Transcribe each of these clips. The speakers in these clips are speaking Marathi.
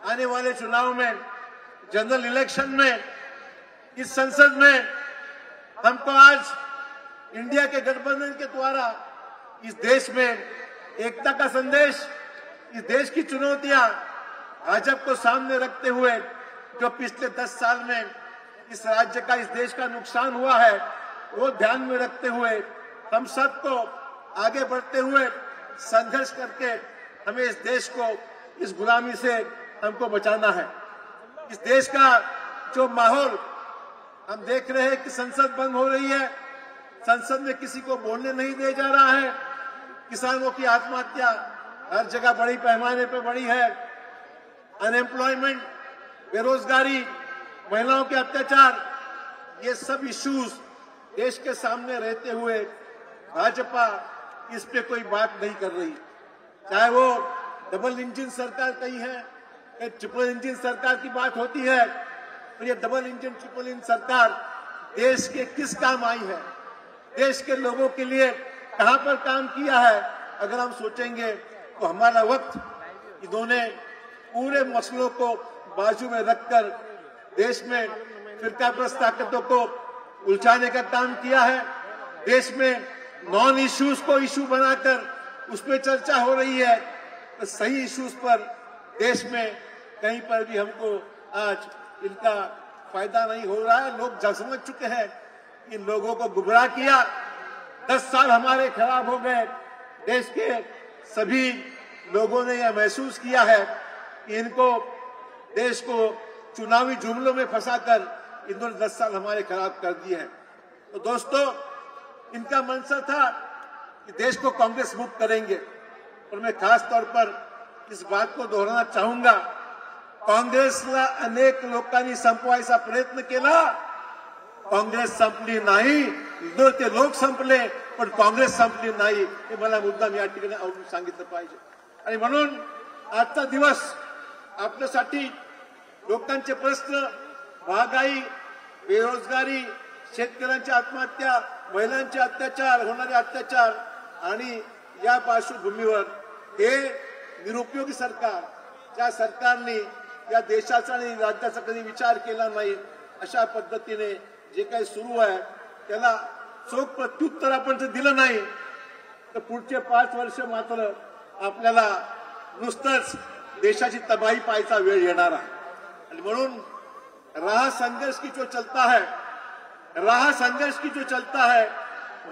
आने वाले चुनाव में, जनरल इलेक्शन में, इस संसद में हमको आज इंडिया के गठबंधन के द्वारा इस देश में एकता का संदेश, इस देश की चुनौतियां भाजपा को सामने रखते हुए जो पिछले 10 साल में इस राज्य का, इस देश का नुकसान हुआ है, वो ध्यान में रखते हुए हम सबको आगे बढ़ते हुए संघर्ष करके हमें इस देश को इस गुलामी से हमको बचाना है। इस देश का जो माहौल हम देख रहे हैं कि संसद बंद हो रही है, संसद में किसी को बोलने नहीं दिया जा रहा है, किसानों की आत्महत्या हर जगह बड़ी पैमाने पर बढ़ी है, अनएम्प्लॉयमेंट, बेरोजगारी, महिलाओं के अत्याचार, ये सब इश्यूज देश के सामने रहते हुए भाजपा इस पे कोई बात नहीं कर रही। चाहे वो डबल इंजन सरकार कही है, ट्रिपल इंजन सरकार की बात होती है, और ये डबल इंजन ट्रिपल इंजन सरकार देश के किस काम आई है, देश के लोगों के लिए कहां पर काम किया है? अगर हम सोचेंगे तो हमारा वक्त इन्होंने पूरे मसलों को बाजू में रखकर देश में फिरकाप्रस्त ताकतों को उलझाने का काम किया है। देश में नॉन इश्यूज को इश्यू बनाकर उस पर चर्चा हो रही है, तो सही इश्यूज पर देश में कहीं पर भी हमको आज इनका फायदा नहीं हो रहा है। लोग समझ चुके हैं, इन लोगों को गुमराह किया, 10 साल हमारे खराब हो गए। देश के सभी लोगों ने यह महसूस किया है कि इनको, देश को चुनावी जुमलों में फंसाकर इन्होंने 10 साल हमारे खराब कर दिए हैं। तो दोस्तों, इनका मंशा था कि देश को कांग्रेस मुक्त करेंगे, और मैं खास तौर पर इस बात को दोहराना चाहूंगा, काँग्रेसला अनेक लोकांनी संपवायचा प्रयत्न केला, काँग्रेस संपली नाही, ते लोक संपले पण काँग्रेस संपली नाही, हे मला मुद्दाम या ठिकाणी आवडून सांगितलं पाहिजे। आणि म्हणून आजचा दिवस आपल्यासाठी लोकांचे प्रश्न, महागाई, बेरोजगारी, शेतकऱ्यांची आत्महत्या, महिलांचे अत्याचार, होणारे अत्याचार, आणि या पार्श्वभूमीवर हे निरुपयोगी सरकार, ज्या सरकारने या देशाचा आणि राज्याचा कधी विचार केला नाही, अशा पद्धतीने जे काही सुरू आहे त्याला चोख प्रत्युत्तर आपण जर दिलं नाही तर पुढचे 5 वर्ष मात्र आपल्याला नुसतंच देशाची तबाही पाहायचा वेळ येणार आहे। आणि म्हणून राह संघर्ष की जो चलता है, राह संघर्ष की जो चलता है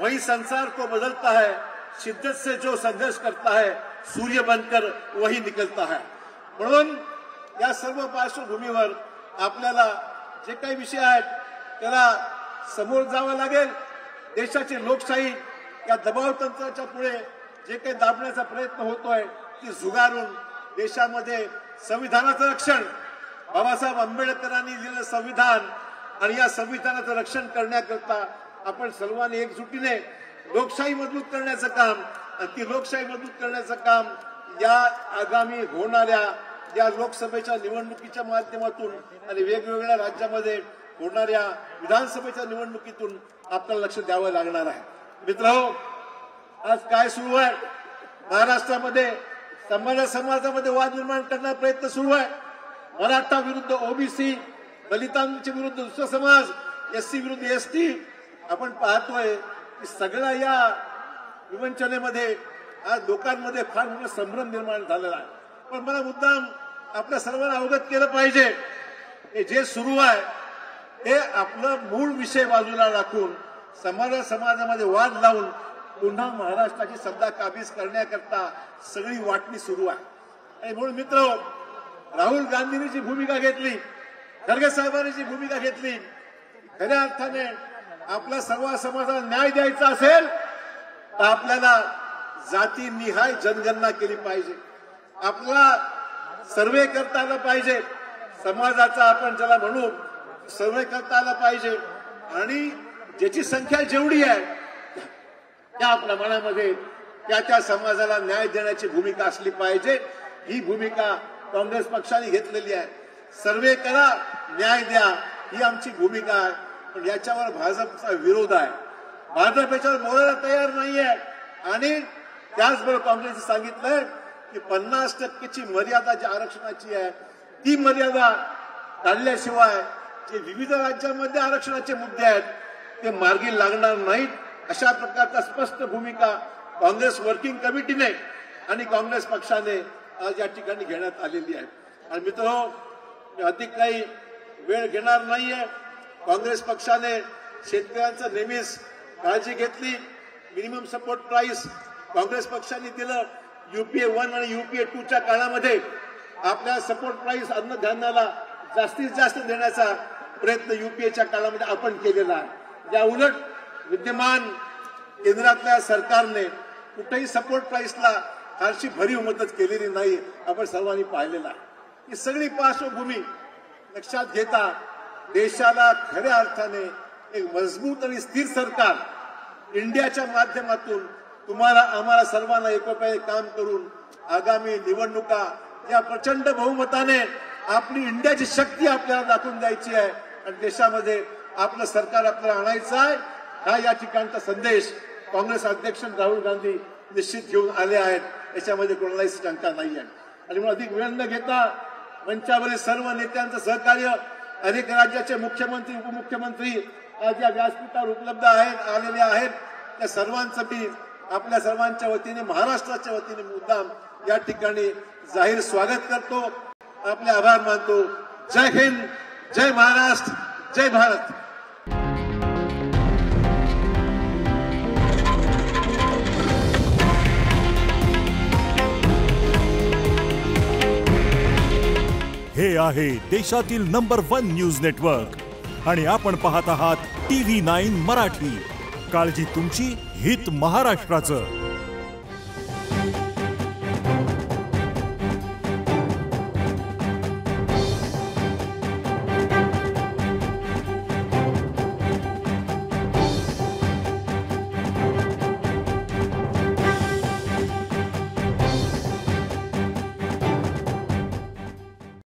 वही संसार को बदलता है, शिद्दत से जो संघर्ष करता है सूर्य बनकर वही निकलता है। म्हणून या सर्व पार्श्वभूमीवर आपल्याला जे काही विषय आहेत त्याला समोर जावं लागेल। देशाची लोकशाही या दबाव तंत्राच्या पुढे जे काही दाबण्याचा प्रयत्न होतोय ती झुगारून देशामध्ये संविधानाचं रक्षण, बाबासाहेब आंबेडकरांनी दिलेलं संविधान आणि या संविधानाचं रक्षण करण्याकरता आपण सर्वांनी एकजुटीने लोकशाही मजबूत करण्याचं काम, आणि ती लोकशाही मजबूत करण्याचं काम या आगामी होणाऱ्या या लोकसभेच्या निवडणुकीच्या माध्यमातून आणि वेगवेगळ्या राज्यामध्ये होणाऱ्या विधानसभेच्या निवडणुकीतून आपल्याला लक्ष द्यावं लागणार आहे। मित्रहो, आज काय सुरू आहे महाराष्ट्रामध्ये? समाजामध्ये वाद निर्माण करण्याचा प्रयत्न सुरू आहे। मराठा विरुद्ध ओबीसी, दलितांच्या विरुद्ध दुसरा समाज, एससी विरुद्ध एसटी, आपण पाहतोय की सगळ्या या विवंचनेमध्ये आज लोकांमध्ये फार मोठा संभ्रम निर्माण झालेला आहे। पण मला मुद्दाम आपल्या सर्वांना अवगत केलं पाहिजे, हे जे सुरू आहे हे आपलं मूळ विषय बाजूला राखून समाजामध्ये वाद लावून पुन्हा महाराष्ट्राची सत्ता काबीज करण्याकरता सगळी वाटणी सुरू आहे। आणि म्हणून मित्र, राहुल गांधींनी जी भूमिका घेतली, खरगे साहेबांनी जी भूमिका घेतली, खऱ्या अर्थाने आपल्या सर्व समाजाला न्याय द्यायचा असेल तर आपल्याला जातीनिहाय जनगणना केली पाहिजे, आपला सर्वे करता आला पाहिजे, समाजाचा आपण ज्याला म्हणू सर्वे करता आला पाहिजे, आणि ज्याची संख्या जेवढी आहे त्या प्रमाणामध्ये त्या समाजाला न्याय देण्याची भूमिका असली पाहिजे। ही भूमिका काँग्रेस पक्षाने घेतलेली आहे। सर्वे करा, न्याय द्या, ही आमची भूमिका आहे। पण याच्यावर भाजपचा विरोध आहे, भाजप याच्यावर बोलायला तयार नाहीये। आणि त्याचबरोबर काँग्रेसने सांगितलंय की 50% मर्यादा जी आरक्षणाची आहे ती मर्यादा काढल्याशिवाय जे विविध राज्यांमध्ये आरक्षणाचे मुद्दे आहेत ते मार्गी लागणार नाहीत, अशा प्रकारचा स्पष्ट भूमिका काँग्रेस वर्किंग कमिटीने आणि काँग्रेस पक्षाने आज या ठिकाणी घेण्यात आलेली आहे. आणि मित्रांनो, अधिक काही वेळ घेणार नाहीये. काँग्रेस पक्षाने शेतकऱ्यांचं नेहमीच काळजी घेतली. मिनिमम सपोर्ट प्राइस काँग्रेस पक्षाने दिलं. UPA 1 आणि UPA 2 च्या काळामध्ये आपल्या सपोर्ट प्राइस अन्नधान्याला जास्तीत जास्त देण्याचा प्रयत्न UPAच्या काळामध्ये आपण केलेला आहे. या उलट विद्यमान केंद्रातल्या सरकारने कुठेही सपोर्ट प्राइसला फारशी भरीव मदत केलेली नाही, आपण सर्वांनी पाहिलेला आहे. ही सगळी पार्श्वभूमी लक्षात घेता देशाला खऱ्या अर्थाने एक मजबूत आणि स्थिर सरकार इंडियाच्या माध्यमातून तुम्हाला आम्हाला सर्वांना एकोप्याने काम करून आगामी निवडणुका या प्रचंड बहुमताने आपली इंडियाची शक्ती आपल्याला दाखवून द्यायची आहे आणि देशामध्ये आपलं सरकार आपल्याला आणायचं आहे. हा या ठिकाणचा संदेश काँग्रेस अध्यक्ष राहुल गांधी निश्चित घेऊन आले आहेत, याच्यामध्ये कोणालाही शंका नाही आहे. आणि म्हणून अधिक वेळ न घेता मंचावरील सर्व नेत्यांचं सहकार्य, अनेक राज्याचे मुख्यमंत्री उपमुख्यमंत्री आज या व्यासपीठावर उपलब्ध आहेत, आलेले आहेत, त्या सर्वांचं मी आपल्या सर्वांच्या वतीने महाराष्ट्राच्या वतीने मुद्दाम या ठिकाणी जाहीर स्वागत करतो, आपले आभार मानतो. जय हिंद, जय महाराष्ट्र, जय भारत. हे आहे देशातील नंबर 1 न्यूज नेटवर्क आणि आपण पाहत आहात TV9 मराठी. काळजी तुमची, हित महाराष्ट्राचं.